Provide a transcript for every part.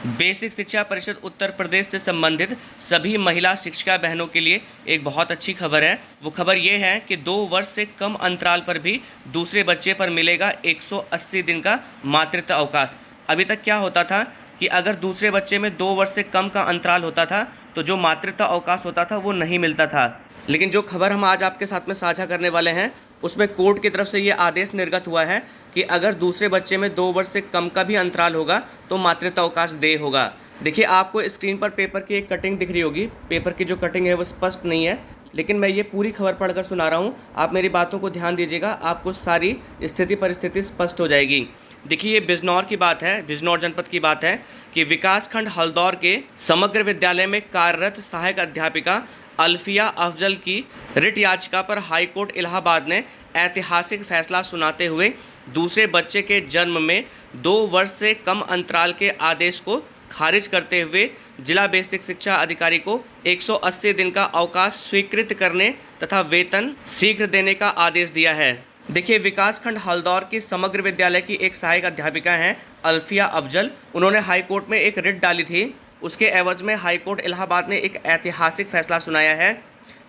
Basic शिक्षा परिषद उत्तर प्रदेश से संबंधित सभी महिला शिक्षिका बहनों के लिए एक बहुत अच्छी खबर है। वो खबर ये है कि 2 वर्ष से कम अंतराल पर भी दूसरे बच्चे पर मिलेगा 180 दिन का मातृत्व अवकाश। अभी तक क्या होता था कि अगर दूसरे बच्चे में 2 वर्ष से कम का अंतराल होता था तो जो मातृत्व अवकाश होता था वो नहीं मिलता था। लेकिन जो खबर हम आज आपके साथ में साझा करने वाले हैं उसमें कोर्ट की तरफ से ये आदेश निर्गत हुआ है कि अगर दूसरे बच्चे में 2 वर्ष से कम का भी अंतराल होगा तो मातृत्व अवकाश देय होगा। देखिए, आपको स्क्रीन पर पेपर की एक कटिंग दिख रही होगी। पेपर की जो कटिंग है वो स्पष्ट नहीं है, लेकिन मैं ये पूरी खबर पढ़कर सुना रहा हूँ। आप मेरी बातों को ध्यान दीजिएगा, आपको सारी स्थिति परिस्थिति स्पष्ट हो जाएगी। देखिए, ये बिजनौर की बात है, बिजनौर जनपद की बात है कि विकासखंड हल्दौर के समग्र विद्यालय में कार्यरत सहायक अध्यापिका अल्फिया अफजल की रिट याचिका पर हाईकोर्ट इलाहाबाद ने ऐतिहासिक फैसला सुनाते हुए दूसरे बच्चे के जन्म में 2 वर्ष से कम अंतराल के आदेश को खारिज करते हुए जिला बेसिक शिक्षा अधिकारी को 180 दिन का अवकाश स्वीकृत करने तथा वेतन शीघ्र देने का आदेश दिया है। देखिए, विकासखंड हल्दौर की समग्र विद्यालय की एक सहायक अध्यापिका हैं अल्फिया अफजल। उन्होंने हाईकोर्ट में एक रिट डाली थी। उसके एवज में हाईकोर्ट इलाहाबाद ने एक ऐतिहासिक फैसला सुनाया है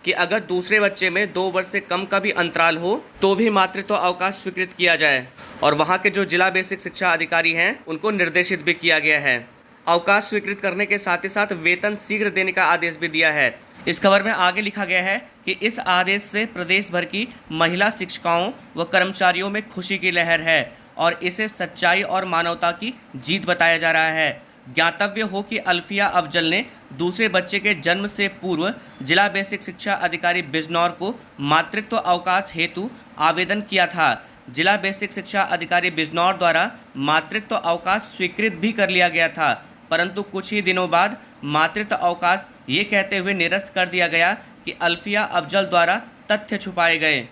कि अगर दूसरे बच्चे में 2 वर्ष से कम का भी अंतराल हो तो भी मातृत्व अवकाश स्वीकृत किया जाए, और वहां के जो जिला बेसिक शिक्षा अधिकारी हैं उनको निर्देशित भी किया गया है। अवकाश स्वीकृत करने के साथ ही साथ वेतन शीघ्र देने का आदेश भी दिया है। इस खबर में आगे लिखा गया है कि इस आदेश से प्रदेश भर की महिला शिक्षिकाओं व कर्मचारियों में खुशी की लहर है और इसे सच्चाई और मानवता की जीत बताया जा रहा है। ज्ञातव्य हो कि अल्फिया अफजल ने दूसरे बच्चे के जन्म से पूर्व जिला बेसिक शिक्षा अधिकारी बिजनौर को मातृत्व अवकाश हेतु आवेदन किया था। जिला बेसिक शिक्षा अधिकारी बिजनौर द्वारा मातृत्व अवकाश स्वीकृत भी कर लिया गया था, परंतु कुछ ही दिनों बाद मातृत्व अवकाश ये कहते हुए निरस्त कर दिया गया कि अल्फिया अफजल द्वारा तथ्य छुपाए गए।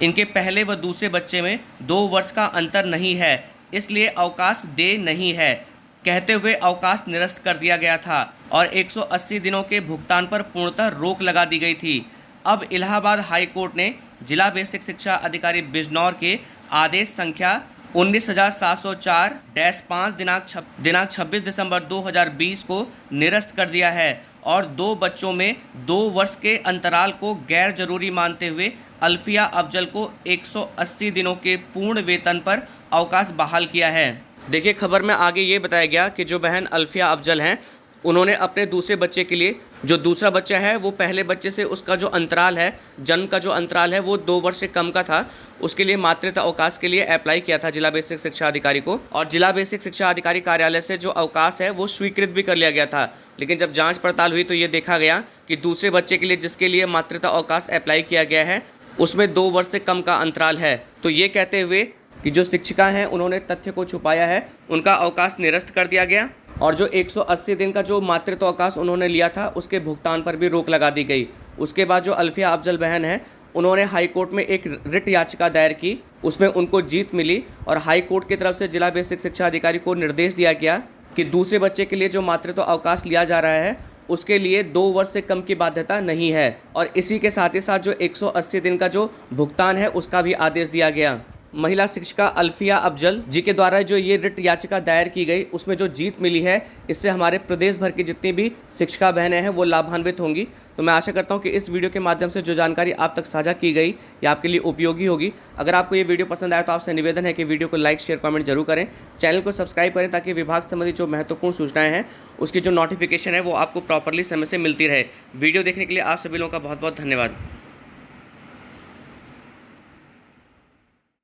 इनके पहले व दूसरे बच्चे में 2 वर्ष का अंतर नहीं है, इसलिए अवकाश देय नहीं है कहते हुए अवकाश निरस्त कर दिया गया था और 180 दिनों के भुगतान पर पूर्णतः रोक लगा दी गई थी। अब इलाहाबाद हाई कोर्ट ने जिला बेसिक शिक्षा अधिकारी बिजनौर के आदेश संख्या 19,704-5 दिनांक 26 दिसंबर 2020 को निरस्त कर दिया है और 2 बच्चों में 2 वर्ष के अंतराल को गैर जरूरी मानते हुए अल्फिया अफजल को 180 दिनों के पूर्ण वेतन पर अवकाश बहाल किया है। देखिए, खबर में आगे ये बताया गया कि जो बहन अल्फिया अफजल हैं उन्होंने अपने दूसरे बच्चे के लिए, जो दूसरा बच्चा है वो पहले बच्चे से उसका जो अंतराल है, जन्म का जो अंतराल है वो 2 वर्ष से कम का था, उसके लिए मातृत्व अवकाश के लिए अप्लाई किया था जिला बेसिक शिक्षा अधिकारी को, और जिला बेसिक शिक्षा अधिकारी कार्यालय से जो अवकाश है वो स्वीकृत भी कर लिया गया था। लेकिन जब जाँच पड़ताल हुई तो ये देखा गया कि दूसरे बच्चे के लिए जिसके लिए मातृत्व अवकाश अप्लाई किया गया है उसमें 2 वर्ष से कम का अंतराल है। तो ये कहते हुए कि जो शिक्षिका हैं उन्होंने तथ्य को छुपाया है, उनका अवकाश निरस्त कर दिया गया और जो 180 दिन का जो मातृत्व अवकाश उन्होंने लिया था उसके भुगतान पर भी रोक लगा दी गई। उसके बाद जो अल्फिया अफजल बहन है उन्होंने हाई कोर्ट में एक रिट याचिका दायर की, उसमें उनको जीत मिली और हाई कोर्ट की तरफ से जिला बेसिक शिक्षा अधिकारी को निर्देश दिया गया कि दूसरे बच्चे के लिए जो मातृत्व अवकाश लिया जा रहा है उसके लिए 2 वर्ष से कम की बाध्यता नहीं है, और इसी के साथ ही साथ जो 180 दिन का जो भुगतान है उसका भी आदेश दिया गया। महिला शिक्षिका अल्फिया अफजल जी के द्वारा जो ये रिट याचिका दायर की गई उसमें जो जीत मिली है, इससे हमारे प्रदेश भर की जितनी भी शिक्षिका बहनें हैं वो लाभान्वित होंगी। तो मैं आशा करता हूँ कि इस वीडियो के माध्यम से जो जानकारी आप तक साझा की गई ये आपके लिए उपयोगी होगी। अगर आपको ये वीडियो पसंद आया तो आपसे निवेदन है कि वीडियो को लाइक शेयर कमेंट जरूर करें, चैनल को सब्सक्राइब करें ताकि विभाग संबंधी जो महत्वपूर्ण सूचनाएं हैं उसकी जो नोटिफिकेशन है वो आपको प्रॉपरली समय से मिलती रहे। वीडियो देखने के लिए आप सभी लोगों का बहुत बहुत धन्यवाद।